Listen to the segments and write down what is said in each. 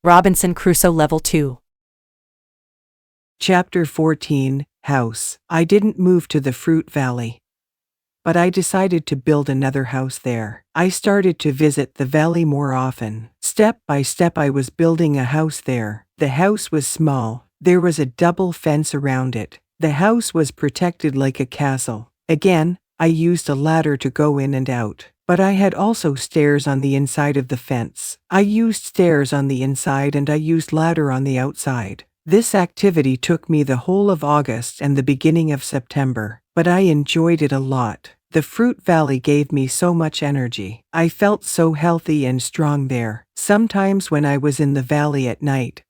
Robinson Crusoe Level 2. Chapter 14, House. I didn't move to the Fruit Valley, but I decided to build another house there. I started to visit the valley more often. Step by step I was building a house there. The house was small. There was a double fence around it. The house was protected like a castle. Again, I used a ladder to go in and out. But I had also stairs on the inside of the fence. I used stairs on the inside and I used ladder on the outside. This activity took me the whole of August and the beginning of September, but I enjoyed it a lot. The Fruit Valley gave me so much energy. I felt so healthy and strong there. Sometimes when I was in the valley at night,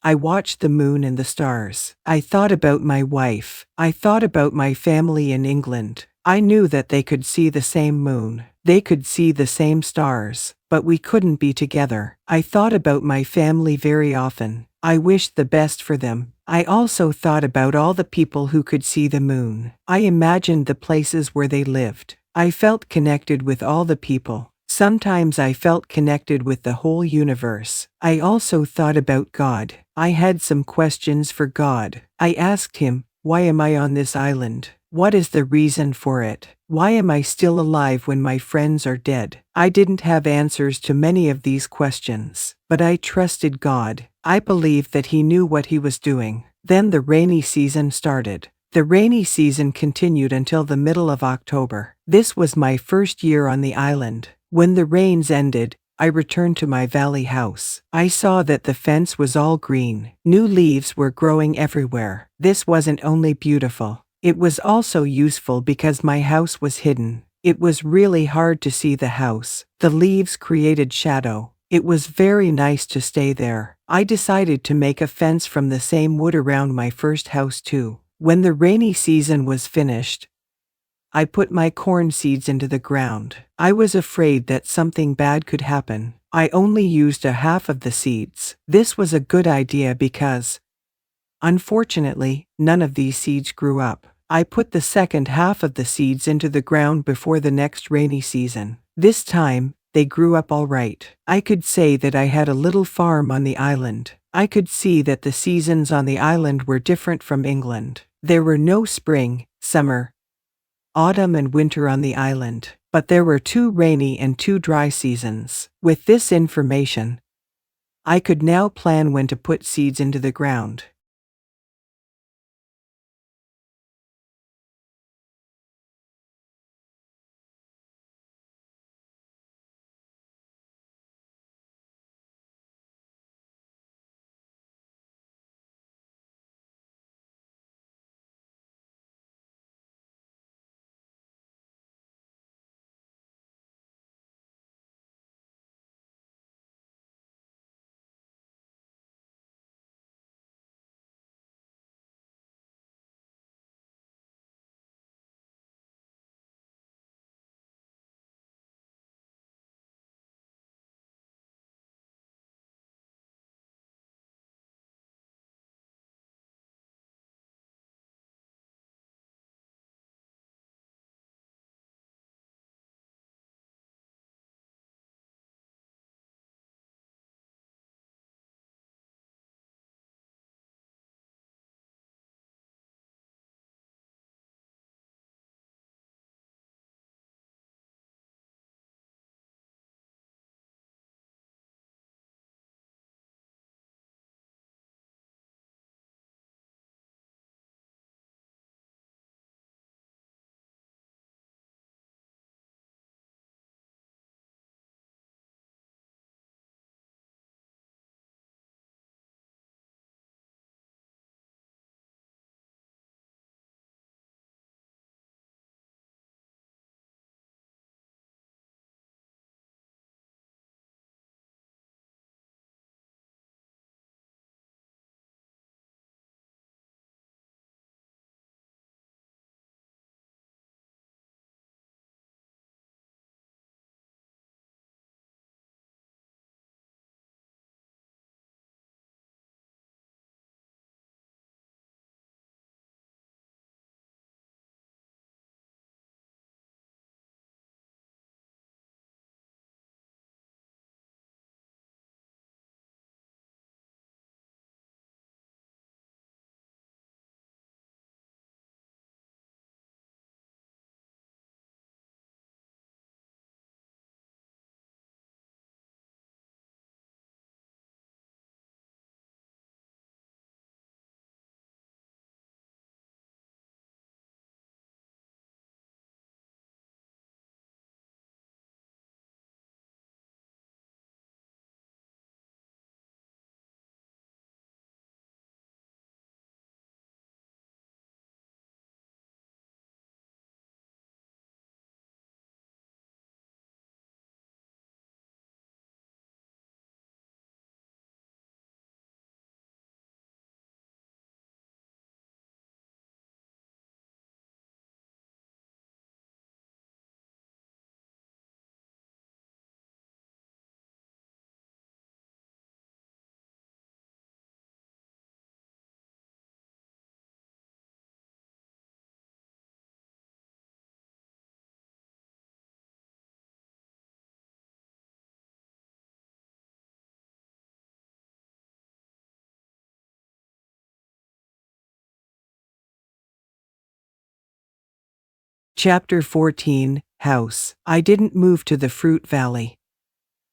I watched the moon and the stars. I thought about my wife. I thought about my family in England. I knew that they could see the same moon. They could see the same stars, but we couldn't be together. I thought about my family very often. I wished the best for them. I also thought about all the people who could see the moon. I imagined the places where they lived. I felt connected with all the people. Sometimes I felt connected with the whole universe. I also thought about God. I had some questions for God. I asked him, why am I on this island? What is the reason for it? Why am I still alive when my friends are dead? I didn't have answers to many of these questions, but I trusted God. I believed that he knew what he was doing. Then the rainy season started. The rainy season continued until the middle of October. This was my first year on the island. When the rains ended, I returned to my valley house. I saw that the fence was all green. New leaves were growing everywhere. This wasn't only beautiful, it was also useful because my house was hidden. It was really hard to see the house. The leaves created shadow. It was very nice to stay there. I decided to make a fence from the same wood around my first house too. When the rainy season was finished, I put my corn seeds into the ground. I was afraid that something bad could happen. I only used a half of the seeds. This was a good idea because, unfortunately, none of these seeds grew up. I put the second half of the seeds into the ground before the next rainy season. This time, they grew up all right. I could say that I had a little farm on the island. I could see that the seasons on the island were different from England. There were no spring, summer, autumn and winter on the island, but there were 2 rainy and 2 dry seasons. With this information, I could now plan when to put seeds into the ground. Chapter 14, House. I didn't move to the fruit valley,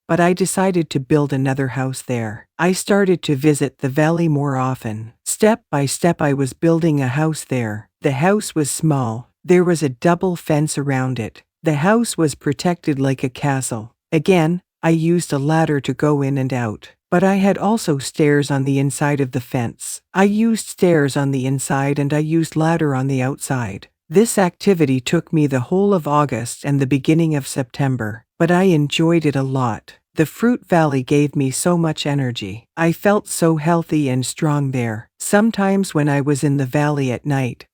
but I decided to build another house there. I started to visit the valley more often. Step by step I was building a house there. The house was small. There was a double fence around it. The house was protected like a castle. Again, I used a ladder to go in and out. But I had also stairs on the inside of the fence. I used stairs on the inside and I used ladder on the outside. This activity took me the whole of August and the beginning of September, but I enjoyed it a lot. The fruit valley gave me so much energy. I felt so healthy and strong there. Sometimes when I was in the valley at night,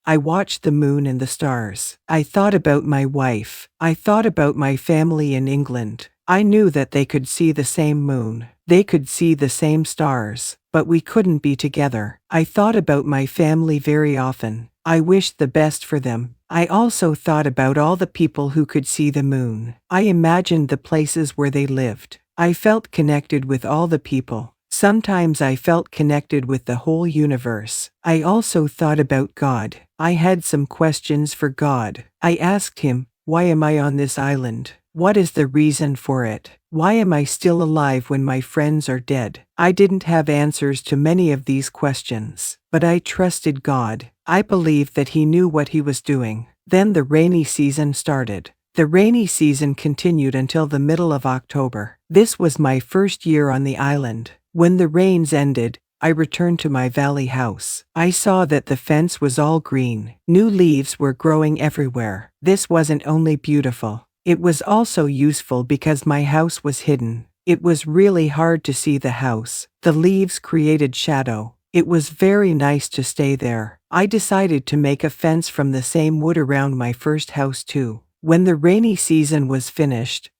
I watched the moon and the stars. I thought about my wife. I thought about my family in England. I knew that they could see the same moon. They could see the same stars, but we couldn't be together. I thought about my family very often. I wished the best for them. I also thought about all the people who could see the moon. I imagined the places where they lived. I felt connected with all the people. Sometimes I felt connected with the whole universe. I also thought about God. I had some questions for God. I asked him, why am I on this island? What is the reason for it? Why am I still alive when my friends are dead? I didn't have answers to many of these questions, but I trusted God. I believed that he knew what he was doing. Then the rainy season started. The rainy season continued until the middle of October. This was my first year on the island. When the rains ended, I returned to my valley house. I saw that the fence was all green. New leaves were growing everywhere. This wasn't only beautiful, it was also useful because my house was hidden. It was really hard to see the house. The leaves created shadow. It was very nice to stay there. I decided to make a fence from the same wood around my first house too. When the rainy season was finished,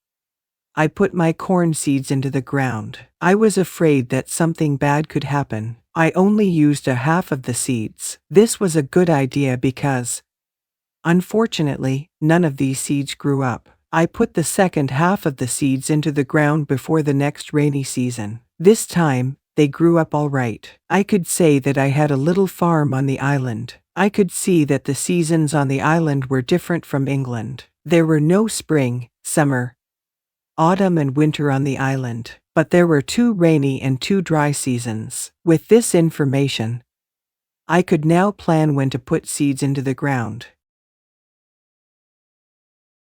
I put my corn seeds into the ground. I was afraid that something bad could happen. I only used a half of the seeds. This was a good idea because, unfortunately, none of these seeds grew up. I put the second half of the seeds into the ground before the next rainy season. This time, they grew up all right. I could say that I had a little farm on the island. I could see that the seasons on the island were different from England. There were no spring, summer, autumn and winter on the island, but there were 2 rainy and 2 dry seasons. With this information, I could now plan when to put seeds into the ground.